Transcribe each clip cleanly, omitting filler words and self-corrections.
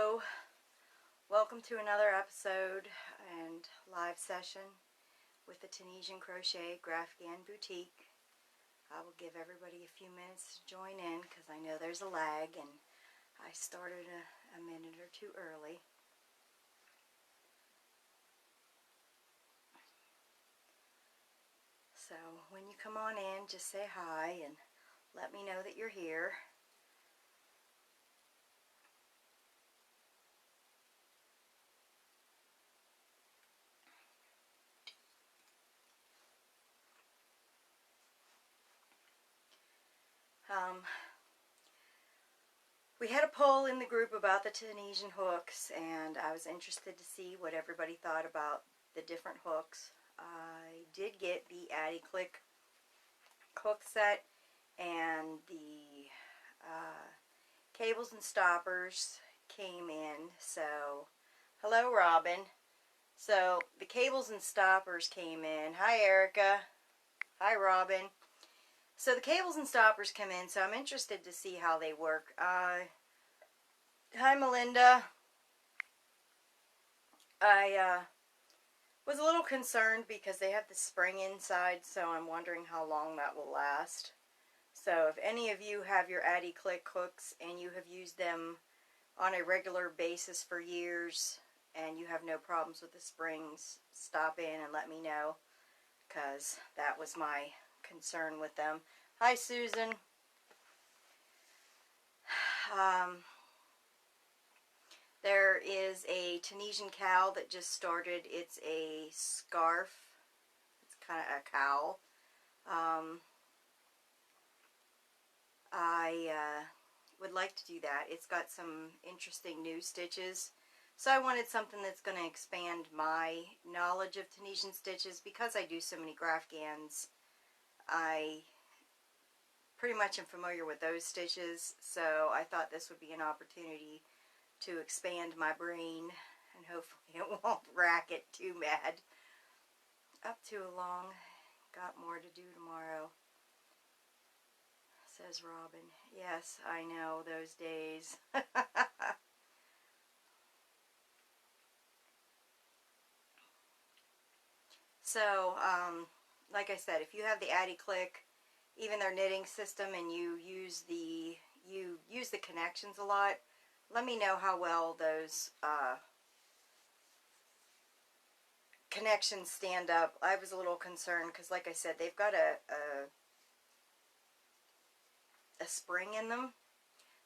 Hello, welcome to another episode and live session with the Tunisian Crochet Graphghan Boutique. I will give everybody a few minutes to join in because I know there's a lag and I started a minute or two early. So when you come on in, just say hi and let me know that you're here. We had a poll in the group about the Tunisian hooks, and I was interested to see what everybody thought about the different hooks. I did get the Addy Click hook set and the cables and stoppers came in. So, hello Robin. So, the cables and stoppers came in. Hi Erica. Hi Robin. So the cables and stoppers come in, so I'm interested to see how they work. Hi Melinda. I was a little concerned because they have the spring inside, so I'm wondering how long that will last. So if any of you have your Addy Click hooks and you have used them on a regular basis for years and you have no problems with the springs, stop in and let me know, because that was my concern with them. Hi Susan. There is a Tunisian cowl that just started. It's a scarf. It's kind of a cowl. I would like to do that. It's got some interesting new stitches. So I wanted something that's going to expand my knowledge of Tunisian stitches. Because I do so many Graphghans, I pretty much am familiar with those stitches. So I thought this would be an opportunity to expand my brain, and hopefully it won't rack it too bad. Up too long. Got more to do tomorrow, says Robin. Yes, I know those days. So, like I said, if you have the Addy Click, even their knitting system, and you use the connections a lot, let me know how well those connections stand up. I was a little concerned because, like I said, they've got a spring in them.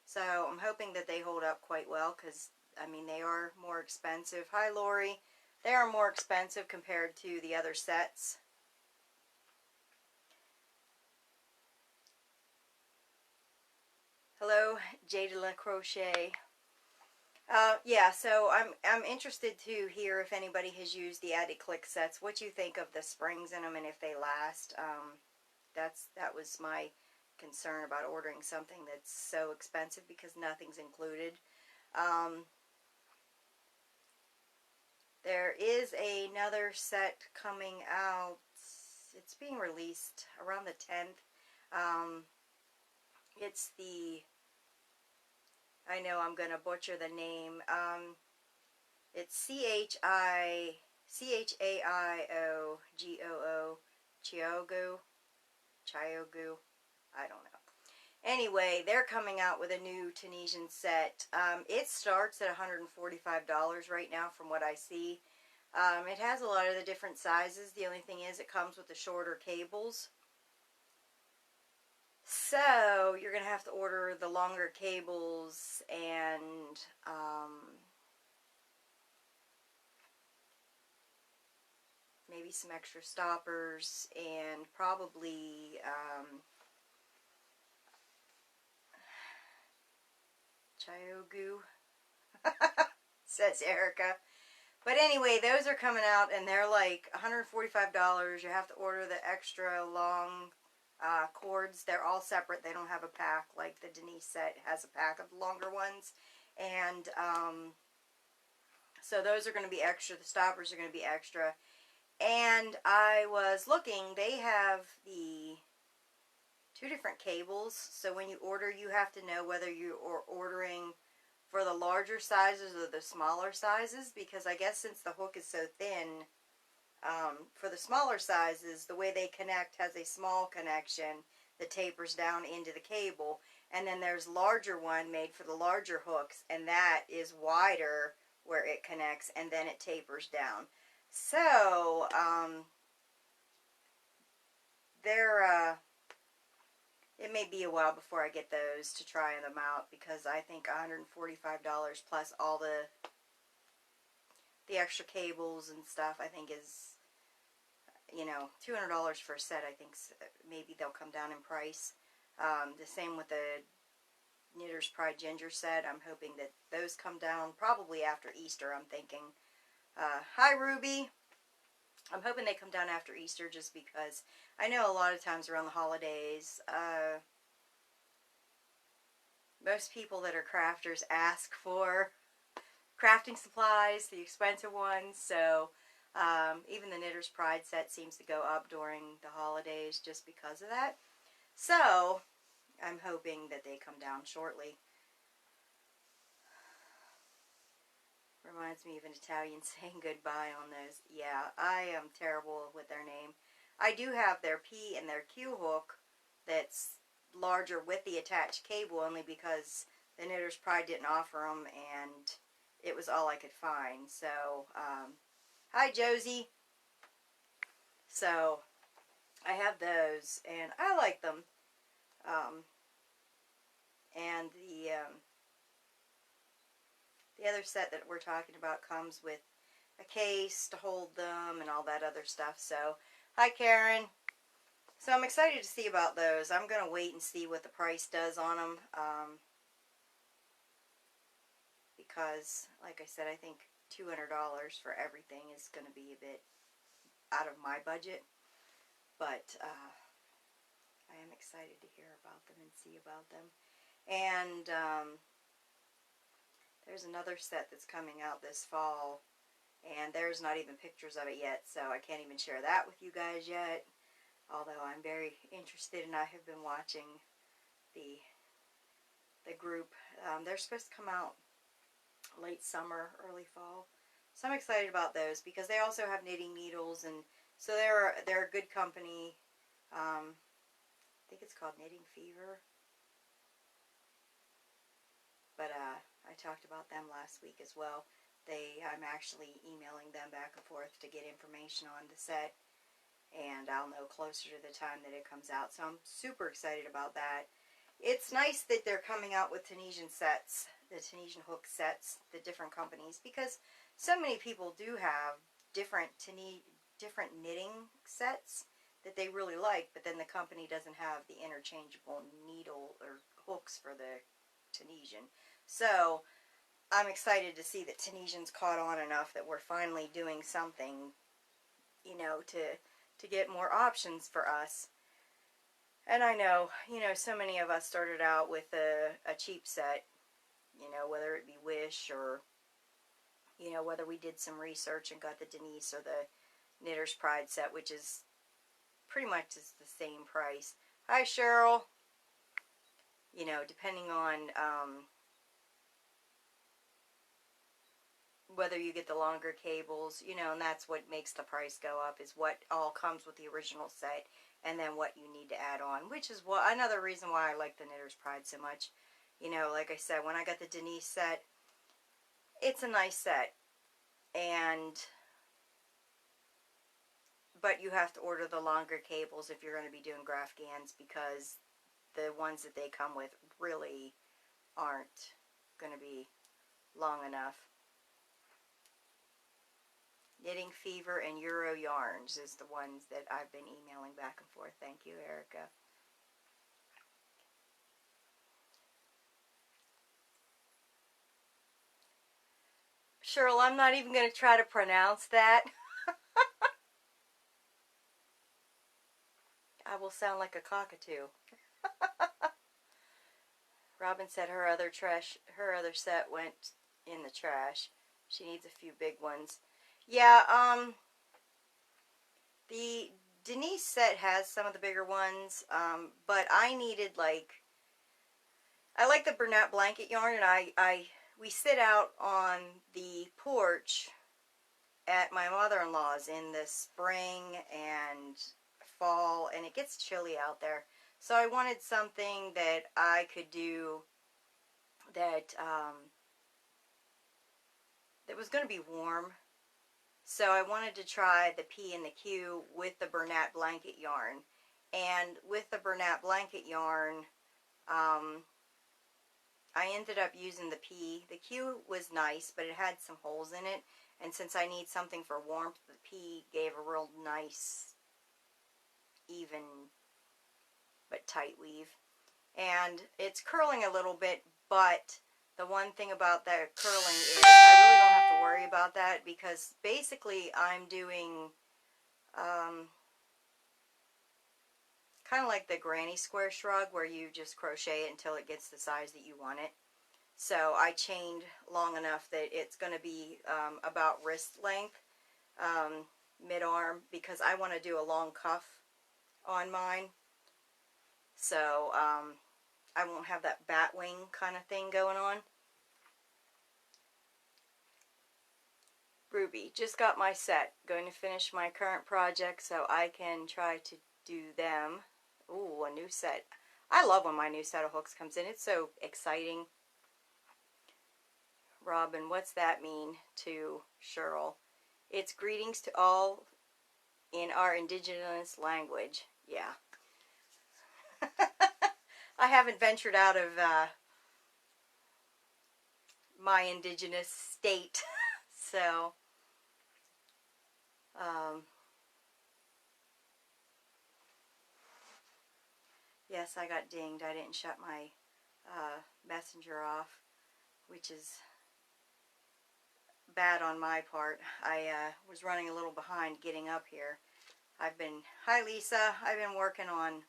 So I'm hoping that they hold up quite well because, I mean, they are more expensive. Hi, Lori. They are more expensive compared to the other sets. Hello, Jada La Crochet. Yeah, so I'm interested to hear if anybody has used the Addy Click sets, what you think of the springs in them and if they last. That was my concern about ordering something that's so expensive because nothing's included. There is another set coming out. It's being released around the 10th. It's the, I know I'm going to butcher the name. It's Chaio, Chiogu, I don't know. Anyway, they're coming out with a new Tunisian set. It starts at $145 right now from what I see. It has a lot of the different sizes. The only thing is it comes with the shorter cables. So you're going to have to order the longer cables and maybe some extra stoppers and probably Chiogu, says Erica. But anyway, those are coming out and they're like $145. You have to order the extra long cords. They're all separate. They don't have a pack like the Denise set has a pack of the longer ones. And so those are going to be extra. The stoppers are going to be extra. And I was looking, they have the two different cables. So when you order, you have to know whether you are ordering for the larger sizes or the smaller sizes, because I guess since the hook is so thin, for the smaller sizes, the way they connect has a small connection that tapers down into the cable, and then there's larger one made for the larger hooks, and that is wider where it connects, and then it tapers down. So, it may be a while before I get those to try them out, because I think $145 plus all the extra cables and stuff, I think is, you know, $200 for a set. I think maybe they'll come down in price. The same with the Knitter's Pride Ginger set. I'm hoping that those come down probably after Easter, I'm thinking. Hi, Ruby. I'm hoping they come down after Easter, just because I know a lot of times around the holidays, most people that are crafters ask for crafting supplies, the expensive ones, so even the Knitter's Pride set seems to go up during the holidays just because of that. So I'm hoping that they come down shortly. Reminds me of an Italian saying goodbye on those. Yeah, I am terrible with their name. I do have their P and their Q hook that's larger with the attached cable, only because the Knitter's Pride didn't offer them, and it was all I could find. So, hi Josie. So, I have those, and I like them. And the other set that we're talking about comes with a case to hold them and all that other stuff. So, hi Karen. So I'm excited to see about those. I'm going to wait and see what the price does on them. Because, like I said, I think $200 for everything is going to be a bit out of my budget. But I am excited to hear about them and see about them. And there's another set that's coming out this fall, and there's not even pictures of it yet, so I can't even share that with you guys yet, although I'm very interested, and I have been watching the group. They're supposed to come out late summer, early fall, so I'm excited about those, because they also have knitting needles, and so they're a good company. I think it's called Knitting Fever, but I talked about them last week as well. I'm actually emailing them back and forth to get information on the set, and I'll know closer to the time that it comes out. So I'm super excited about that. It's nice that they're coming out with Tunisian sets, the Tunisian hook sets, the different companies, because so many people do have different knitting sets that they really like, but then the company doesn't have the interchangeable needle or hooks for the Tunisian. So I'm excited to see that Tunisian's caught on enough that we're finally doing something, you know, to get more options for us. And I know, you know, so many of us started out with a cheap set, you know, whether it be Wish or, you know, whether we did some research and got the Denise or the Knitter's Pride set, which is pretty much is the same price. Hi, Cheryl. You know, depending on whether you get the longer cables, you know, and that's what makes the price go up, is what all comes with the original set, and then what you need to add on, which is another reason why I like the Knitter's Pride so much. You know, like I said, when I got the Denise set, it's a nice set, but you have to order the longer cables if you're going to be doing Graphghans, because the ones that they come with really aren't going to be long enough. Knitting Fever and Euro Yarns is the ones that I've been emailing back and forth. Thank you, Erica. Cheryl, I'm not even going to try to pronounce that. I will sound like a cockatoo. Robin said her other set went in the trash. She needs a few big ones. Yeah, the Denise set has some of the bigger ones, but I needed, like, I like the Bernat blanket yarn, and I we sit out on the porch at my mother-in-law's in the spring and fall, and it gets chilly out there. So I wanted something that I could do that that was going to be warm. So I wanted to try the P and the Q with the Bernat blanket yarn. And with the Bernat blanket yarn, I ended up using the P. The Q was nice, but it had some holes in it. And since I need something for warmth, the P gave a real nice, even, but tight weave. And it's curling a little bit, but the one thing about that curling is I really don't have to worry about that, because basically I'm doing kind of like the granny square shrug, where you just crochet it until it gets the size that you want it. So I chained long enough that it's going to be about wrist length, mid-arm, because I want to do a long cuff on mine. So I won't have that bat wing kind of thing going on. Ruby, just got my set. Going to finish my current project so I can try to do them. Ooh, a new set. I love when my new set of hooks comes in. It's so exciting. Robin, what's that mean to Cheryl? It's greetings to all in our indigenous language. Yeah. I haven't ventured out of my indigenous state. So, yes, I got dinged. I didn't shut my messenger off, which is bad on my part. I was running a little behind getting up here. Hi Lisa, I've been working on,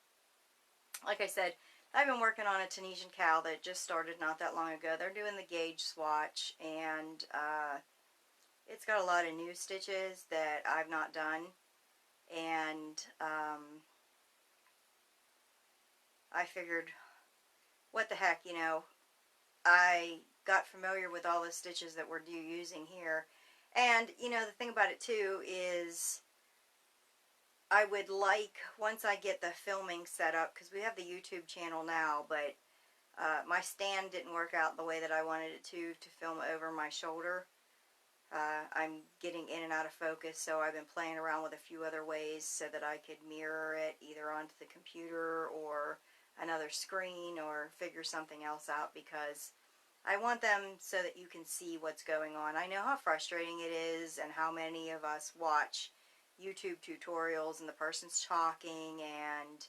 like I said, I've been working on a Tunisian cow that just started not that long ago. They're doing the gauge swatch, and it's got a lot of new stitches that I've not done, and I figured, what the heck, you know, I got familiar with all the stitches that we're using here. And, you know, the thing about it too is I would like, once I get the filming set up, because we have the YouTube channel now, but my stand didn't work out the way that I wanted it to film over my shoulder. I'm getting in and out of focus, so I've been playing around with a few other ways so that I could mirror it either onto the computer or another screen, or figure something else out, because I want them so that you can see what's going on. I know how frustrating it is, and how many of us watch YouTube tutorials and the person's talking, and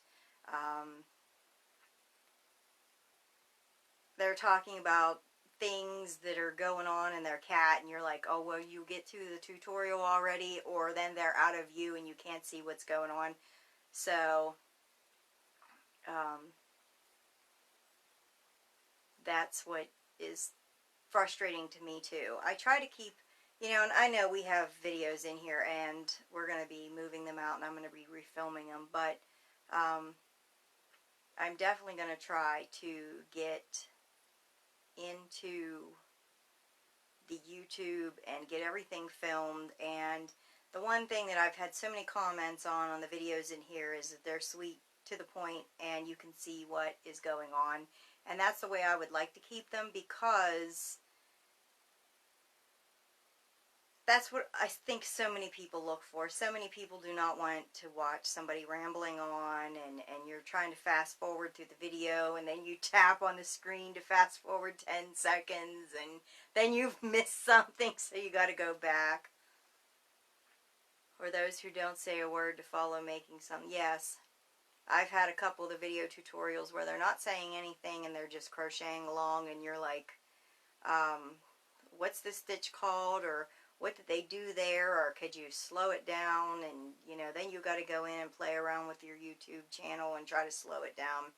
they're talking about things that are going on in their cat, and you're like, oh, well, you get to the tutorial already, or then they're out of view and you can't see what's going on. So that's what is frustrating to me too. I try to keep, you know, and I know we have videos in here and we're going to be moving them out and I'm going to be refilming them, but I'm definitely going to try to get into the YouTube and get everything filmed. And the one thing that I've had so many comments on the videos in here is that they're sweet, to the point, and you can see what is going on. And that's the way I would like to keep them, because that's what I think so many people look for. So many people do not want to watch somebody rambling on, and you're trying to fast forward through the video, and then you tap on the screen to fast forward 10 seconds, and then you've missed something, so you got to go back. Or those who don't say a word to follow making something. Yes, I've had a couple of the video tutorials where they're not saying anything and they're just crocheting along, and you're like, what's this stitch called, or what did they do there, or could you slow it down? And, you know, then you got to go in and play around with your YouTube channel and try to slow it down.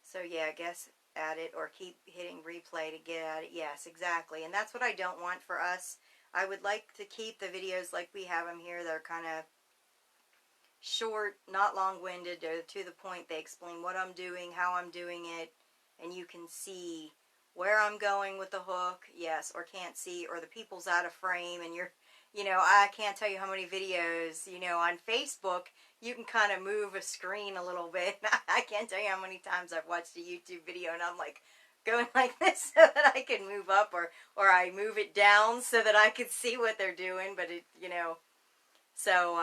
So yeah, guess at it or keep hitting replay to get at it. Yes, exactly. And that's what I don't want for us. I would like to keep the videos like we have them here. They're kind of short, not long-winded, to the point. They explain what I'm doing, how I'm doing it, and you can see where I'm going with the hook, yes, or can't see, or the people's out of frame and you're, you know, I can't tell you how many videos, you know, on Facebook, you can kind of move a screen a little bit. I can't tell you how many times I've watched a YouTube video and I'm like going like this so that I can move up, or I move it down so that I can see what they're doing, but it, you know, so,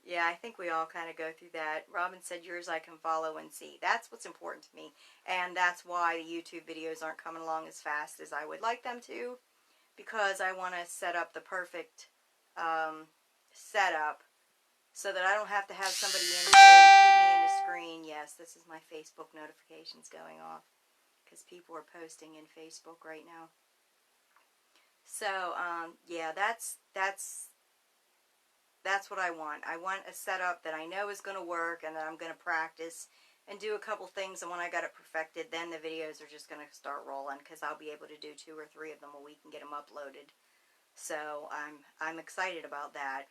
yeah, I think we all kind of go through that. Robin said yours I can follow and see. That's what's important to me. And that's why the YouTube videos aren't coming along as fast as I would like them to. Because I want to set up the perfect setup so that I don't have to have somebody in here to keep me in the screen. Yes, this is my Facebook notifications going off. Because people are posting in Facebook right now. So, yeah, that's what I want. I want a setup that I know is going to work and that I'm going to practice and do a couple things, and when I got it perfected, then the videos are just going to start rolling because I'll be able to do 2 or 3 of them a week and get them uploaded. So I'm excited about that.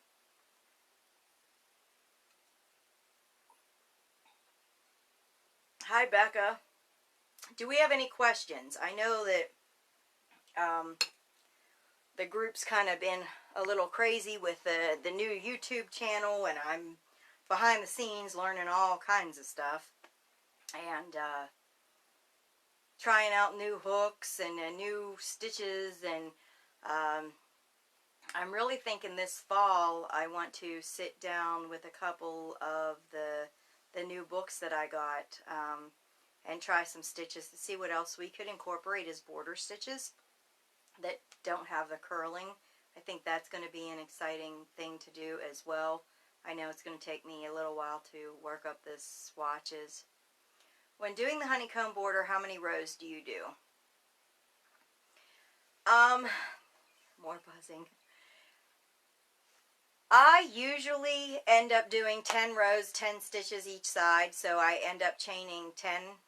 Hi, Becca. Do we have any questions? I know that the group's kind of been a little crazy with the new YouTube channel, and I'm behind the scenes learning all kinds of stuff and trying out new hooks and new stitches, and I'm really thinking this fall I want to sit down with a couple of the new books that I got and try some stitches to see what else we could incorporate as border stitches that don't have the curling. I think that's going to be an exciting thing to do as well. I know it's going to take me a little while to work up the swatches. When doing the honeycomb border, how many rows do you do? More buzzing. I usually end up doing 10 rows, 10 stitches each side, so I end up chaining 10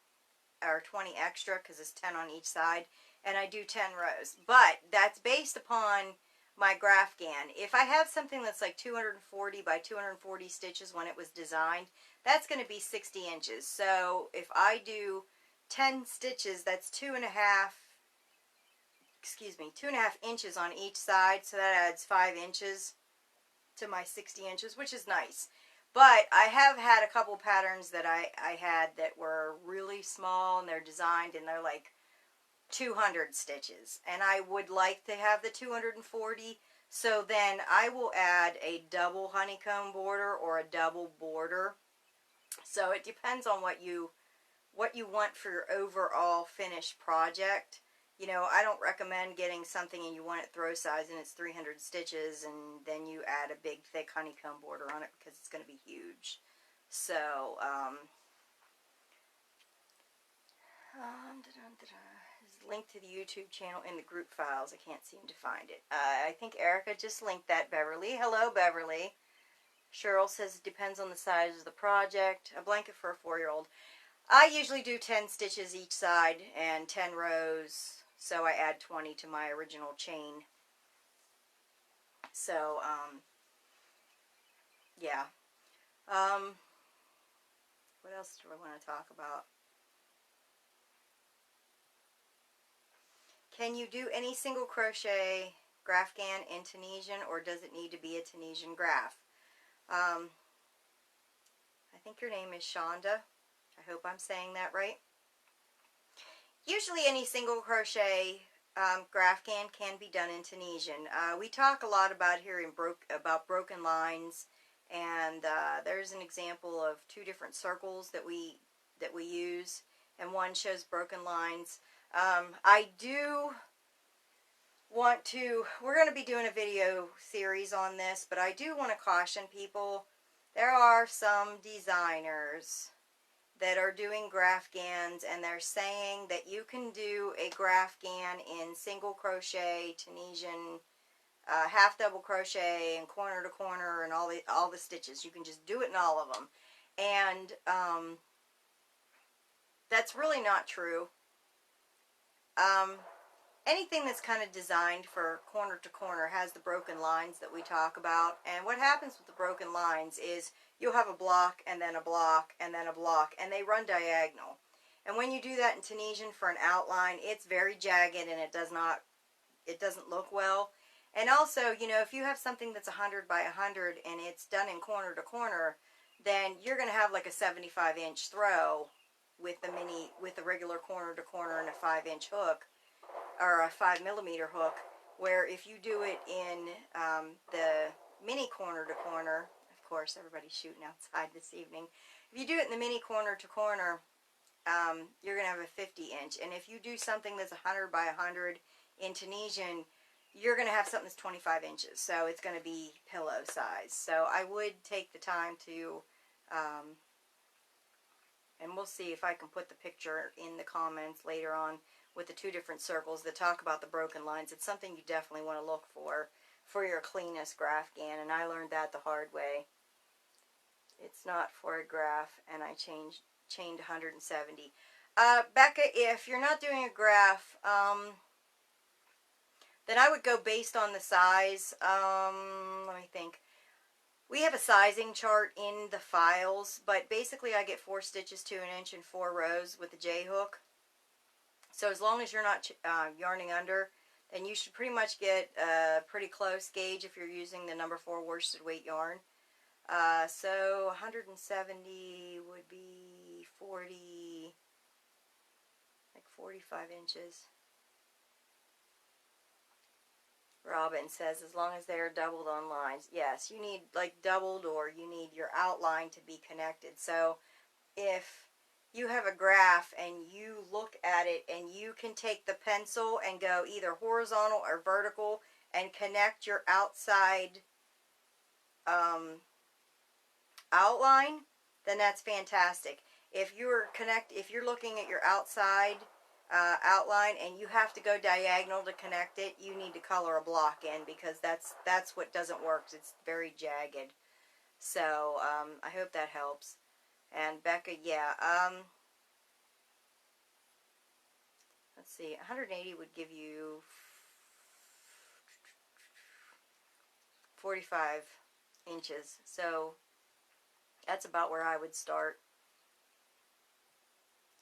or 20 extra because it's 10 on each side, and I do 10 rows. But that's based upon my Graphghan. If I have something that's like 240 by 240 stitches when it was designed, that's going to be 60 inches. So if I do 10 stitches, that's 2.5 inches on each side, so that adds 5 inches to my 60 inches, which is nice. But I have had a couple patterns that I had that were really small, and they're designed and they're like 200 stitches, and I would like to have the 240, so then I will add a double honeycomb border or a double border. So it depends on what you want for your overall finished project. You know, I don't recommend getting something and you want it throw size and it's 300 stitches and then you add a big thick honeycomb border on it because it's going to be huge. So, link to the YouTube channel in the group files. I can't seem to find it. I think Erica just linked that, Beverly. Hello, Beverly. Cheryl says it depends on the size of the project. A blanket for a 4-year-old. I usually do 10 stitches each side and 10 rows, so I add 20 to my original chain. So, yeah. What else do I want to talk about? Can you do any single crochet Graphghan in Tunisian, or does it need to be a Tunisian graph? I think your name is Shonda. I hope I'm saying that right. Usually any single crochet Graphghan can be done in Tunisian. We talk a lot about here about broken lines, and there's an example of 2 different circles that we use, and one shows broken lines. I do want to, we're going to be doing a video series on this, but I do want to caution people, there are some designers that are doing Graphghans, and they're saying that you can do a Graphghan in single crochet, Tunisian, half double crochet, and corner to corner, and all the stitches. You can just do it in all of them. And that's really not true. Anything that's kind of designed for corner to corner has the broken lines that we talk about. And what happens with the broken lines is you'll have a block and then a block and then a block, and they run diagonal. And when you do that in Tunisian for an outline, it's very jagged and it doesn't look well. And also, you know, if you have something that's 100 by 100 and it's done in corner to corner, then you're going to have like a 75-inch throw with the regular corner to corner and a 5-inch hook or a 5mm hook. Where if you do it in the mini corner to corner, of course everybody's shooting outside this evening. If you do it in the mini corner to corner, you're going to have a 50-inch. And if you do something that's 100 by 100 in Tunisian, you're going to have something that's 25 inches. So it's going to be pillow size. So I would take the time to, and we'll see if I can put the picture in the comments later on with the 2 different circles that talk about the broken lines. It's something you definitely want to look for your cleanest Graphghan. And I learned that the hard way. It's not for a graph, and I chained 170. Becca, if you're not doing a graph, then I would go based on the size. Let me think. We have a sizing chart in the files, but basically I get 4 stitches to 1 inch in 4 rows with the J-hook. So as long as you're not yarning under, then you should pretty much get a pretty close gauge if you're using the number 4 worsted weight yarn. So 170 would be 40, like 45 inches. Robin says, as long as they're doubled on lines. Yes, you need like doubled, or you need your outline to be connected. So if you have a graph and you look at it and you can take the pencil and go either horizontal or vertical and connect your outside outline, then that's fantastic. If you're looking at your outside outline and you have to go diagonal to connect it, you need to color a block in, because that's what doesn't work. It's very jagged. So I hope that helps. And Becca, yeah, let's see, 180 would give you 45 inches. So that's about where I would start.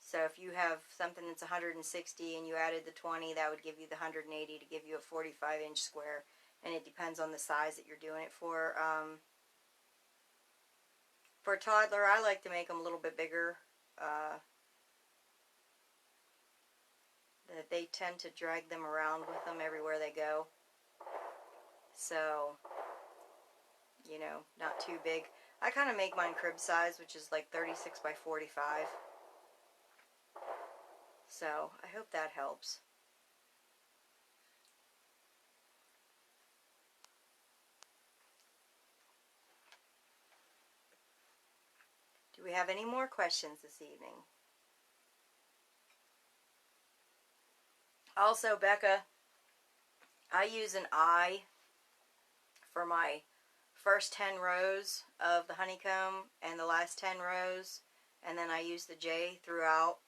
So if you have something that's 160 and you added the 20, that would give you the 180 to give you a 45-inch square. And it depends on the size that you're doing it for. For a toddler, I like to make them a little bit bigger. They tend to drag them around with them everywhere they go. So, you know, not too big. I kind of make mine crib size, which is like 36 by 45. So, I hope that helps. Do we have any more questions this evening? Also, Becca, I use an I for my first 10 rows of the honeycomb and the last 10 rows, and then I use the J throughout,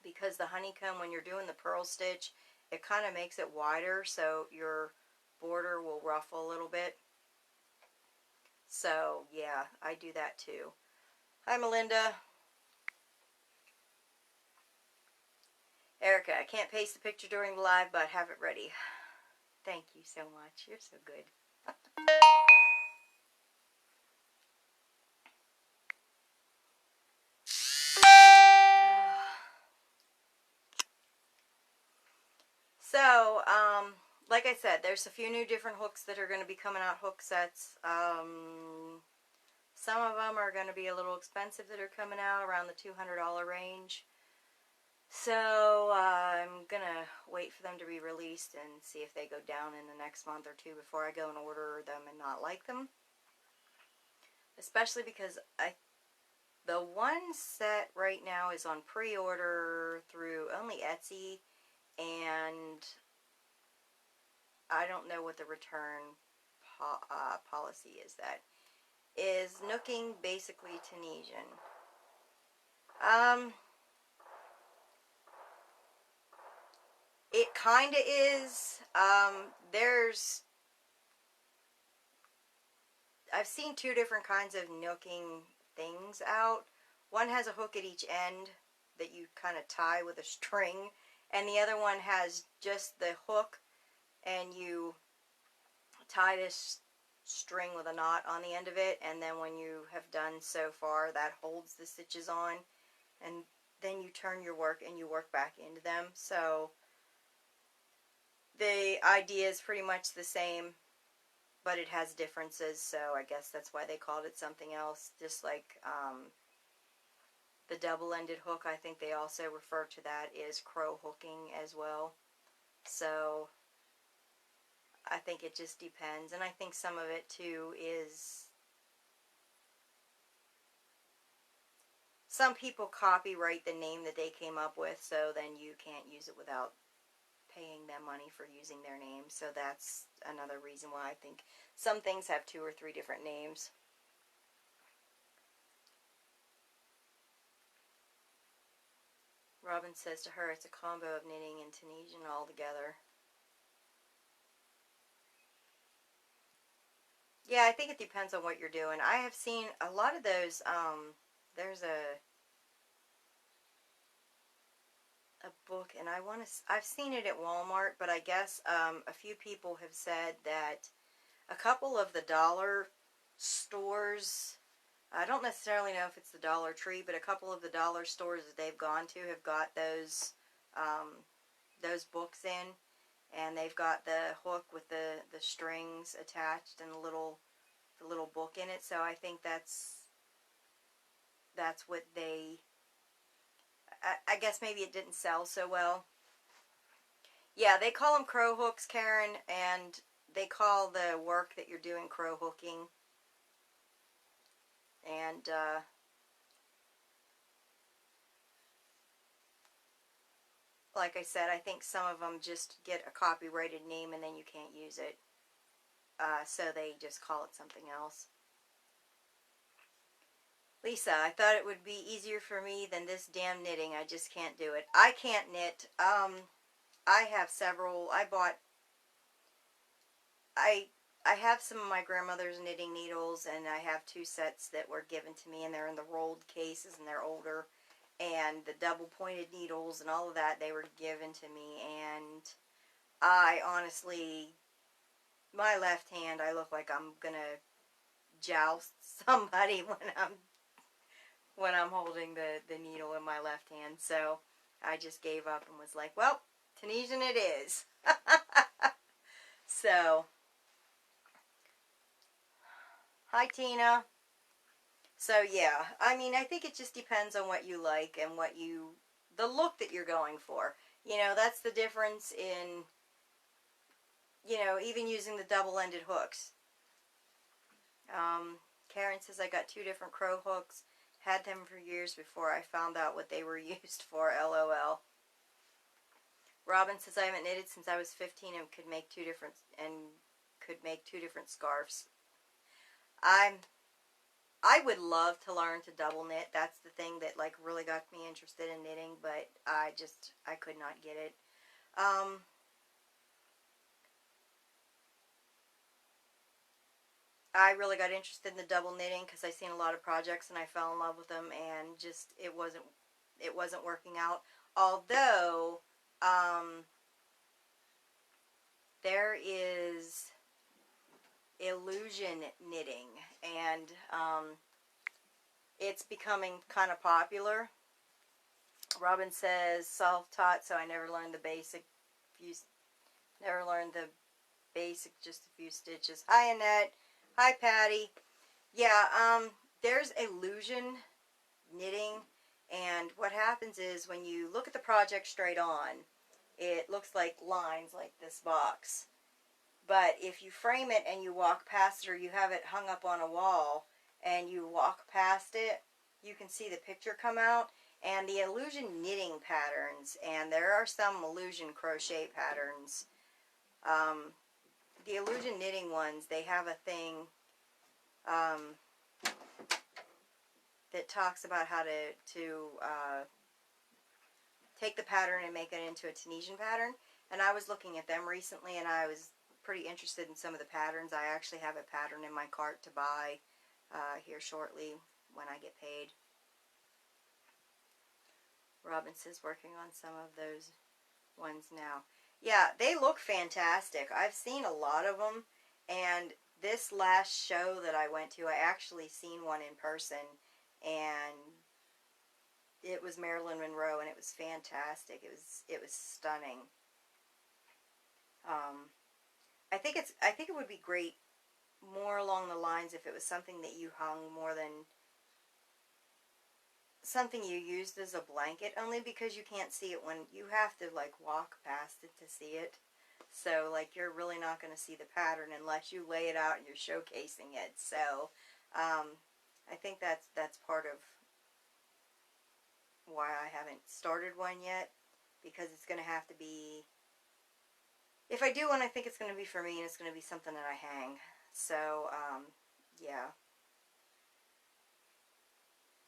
because the honeycomb, when you're doing the purl stitch, it kind of makes it wider, so your border will ruffle a little bit. So yeah, I do that too. Hi Melinda. Erica, I can't paste the picture during the live, but have it ready. Thank you so much. You're so good. So, like I said, there's a few new different hooks that are going to be coming out, hook sets. Some of them are going to be a little expensive that are coming out around the $200 range. So, I'm going to wait for them to be released and see if they go down in the next month or two before I go and order them and not like them. Especially because the one set right now is on pre-order through only Etsy, and I don't know what the return policy is. That is Nooking basically Tunisian. It kind of is. I've seen 2 different kinds of nooking things out. One has a hook at each end, that you kind of tie with a string, and the other one has just the hook, and you tie this string with a knot on the end of it, and then when you have done so far, that holds the stitches on, and then you turn your work and you work back into them. So the idea is pretty much the same, but it has differences, so I guess that's why they called it something else. Just like the double-ended hook, I think they also refer to that as crow hooking as well. So I think it just depends, and I think some of it too is some people copyright the name that they came up with, so then you can't use it without paying them money for using their name. So that's another reason why I think some things have 2 or 3 different names. Robin says to her it's a combo of knitting and Tunisian all together. Yeah, I think it depends on what you're doing. I have seen a lot of those, there's a book, and I've seen it at Walmart, but I guess a few people have said that a couple of the dollar stores, I don't necessarily know if it's the Dollar Tree, but a couple of the dollar stores that they've gone to have got those books in, and they've got the hook with the strings attached and the little book in it. So I think that's what they, I guess maybe it didn't sell so well. Yeah, they call them crow hooks, Karen, and they call the work that you're doing crow hooking. And like I said, I think some of them just get a copyrighted name and then you can't use it. So they just call it something else. Lisa, I thought it would be easier for me than this damn knitting. I just can't do it. I can't knit. I have several. I have some of my grandmother's knitting needles, and I have 2 sets that were given to me, and they're in the rolled cases, and they're older. And the double-pointed needles and all of that, they were given to me, and I honestly, my left hand, I look like I'm gonna joust somebody when I'm holding the needle in my left hand. So I just gave up and was like, well, Tunisian it is. So, hi Tina. So yeah, I mean, I think it just depends on what you like and the look that you're going for. You know, that's the difference in, even using the double-ended hooks. Karen says, I got 2 different crow hooks. Had them for years before I found out what they were used for, LOL. Robin says, I haven't knitted since I was 15 and could make 2 different scarves. I would love to learn to double knit. That's the thing that like really got me interested in knitting, but I could not get it. I really got interested in the double knitting because I seen a lot of projects and I fell in love with them, and just it wasn't working out. Although there is illusion knitting, and it's becoming kind of popular. Robin says, self-taught, so I never learned the basic just a few stitches. Hi Annette. Hi Patty. Yeah, there's illusion knitting, and what happens is when you look at the project straight on, it looks like lines like this box. But if you frame it and you walk past it, or you have it hung up on a wall and you walk past it, you can see the picture come out. And the illusion knitting patterns, and there are some illusion crochet patterns, the illusion knitting ones, they have a thing that talks about how to take the pattern and make it into a Tunisian pattern. And I was looking at them recently, and I was pretty interested in some of the patterns. I actually have a pattern in my cart to buy here shortly when I get paid. Robin says working on some of those ones now. Yeah, they look fantastic. I've seen a lot of them, and this last show that I went to, I actually seen one in person, and it was Marilyn Monroe, and it was fantastic. It was stunning. Um, I think it would be great more along the lines if it was something that you hung more than something you used as a blanket, only because you can't see it when you have to like walk past it to see it. So like you're really not going to see the pattern unless you lay it out and you're showcasing it. So I think that's part of why I haven't started one yet, because it's going to have to be, if I do one, I think it's going to be for me, and it's going to be something that I hang. So yeah,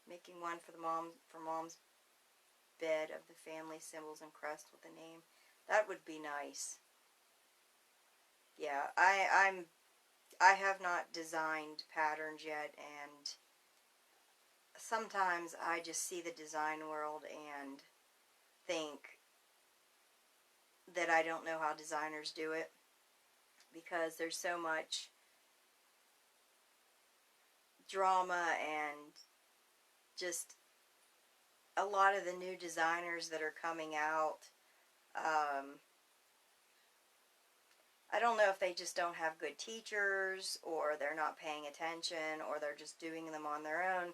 making one for mom's bed of the family symbols and crest with a name. That would be nice. Yeah, I have not designed patterns yet, and sometimes I just see the design world and think that I don't know how designers do it, because there's so much drama and just a lot of the new designers that are coming out. I don't know if they just don't have good teachers, or they're not paying attention, or they're just doing them on their own.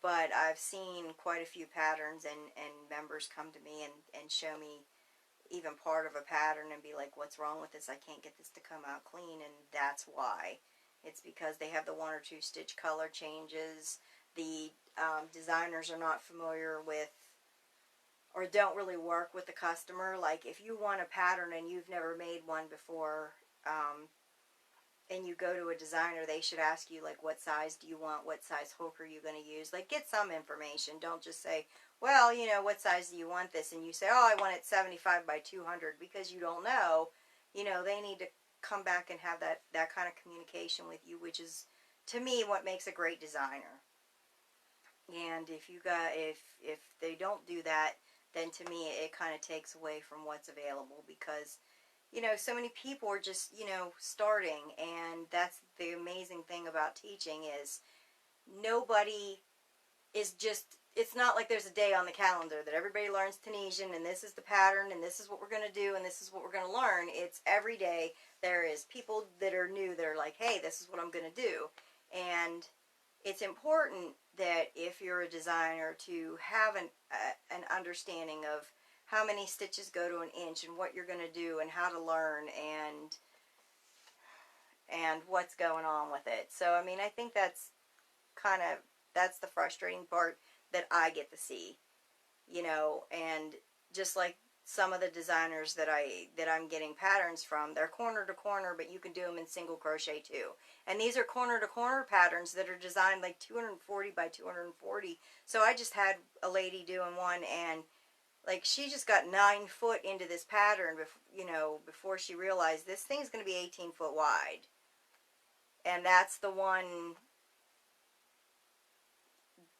But I've seen quite a few patterns, and members come to me and show me even part of a pattern and be like, what's wrong with this? I can't get this to come out clean, and that's why. It's because they have the 1 or 2 stitch color changes. The designers are not familiar with, or don't really work with the customer. Like if you want a pattern and you've never made one before, and you go to a designer, they should ask you like, what size do you want? What size hook are you going to use? Like get some information. Don't just say, well, you know, what size do you want this? And you say, oh, I want it 75 by 200, because you don't know. You know, they need to come back and have that kind of communication with you, which is, to me, what makes a great designer. And if they don't do that, then to me it kind of takes away from what's available, because you know, so many people are just, you know, starting, and that's the amazing thing about teaching is nobody is just, it's not like there's a day on the calendar that everybody learns Tunisian and this is the pattern and this is what we're going to do and this is what we're going to learn. It's every day there is people that are new that are like, hey, this is what I'm going to do. And it's important that if you're a designer to have an understanding of how many stitches go to an inch and what you're going to do and how to learn and what's going on with it. So, I mean, I think that's that's the frustrating part that I get to see, you know, and just like some of the designers that I'm getting patterns from, they're corner to corner, but you can do them in single crochet too. And these are corner to corner patterns that are designed like 240 by 240. So I just had a lady doing one, and like she just got 9 foot into this pattern, you know, before she realized this thing's going to be 18 foot wide. And that's the one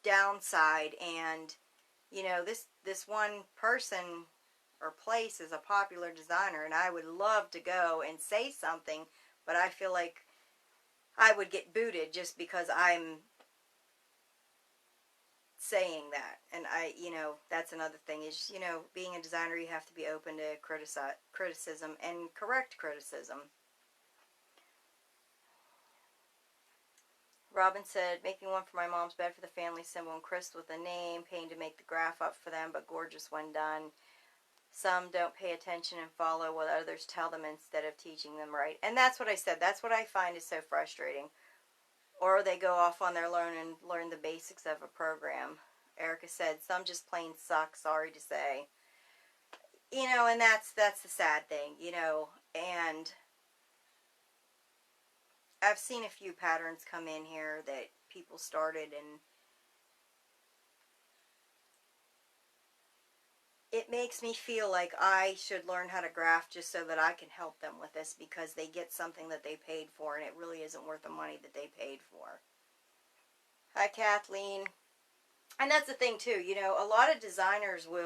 downside. And you know, this one person or place is a popular designer, and I would love to go and say something, but I feel like I would get booted just because I'm saying that. And you know, that's another thing is, you know, being a designer, you have to be open to criticism and correct criticism. Robin said, making one for my mom's bed for the family symbol and crystal with a name, paying to make the graph up for them, but gorgeous when done. Some don't pay attention and follow what others tell them instead of teaching them right. And that's what I said. That's what I find is so frustrating. Or they go off on their own and learn the basics of a program. Erica said, some just plain suck, sorry to say. You know, and that's the sad thing, you know. And I've seen a few patterns come in here that people started, and it makes me feel like I should learn how to graph just so that I can help them with this, because they get something that they paid for, and it really isn't worth the money that they paid for. Hi, Kathleen. And that's the thing, too. You know, a lot of designers will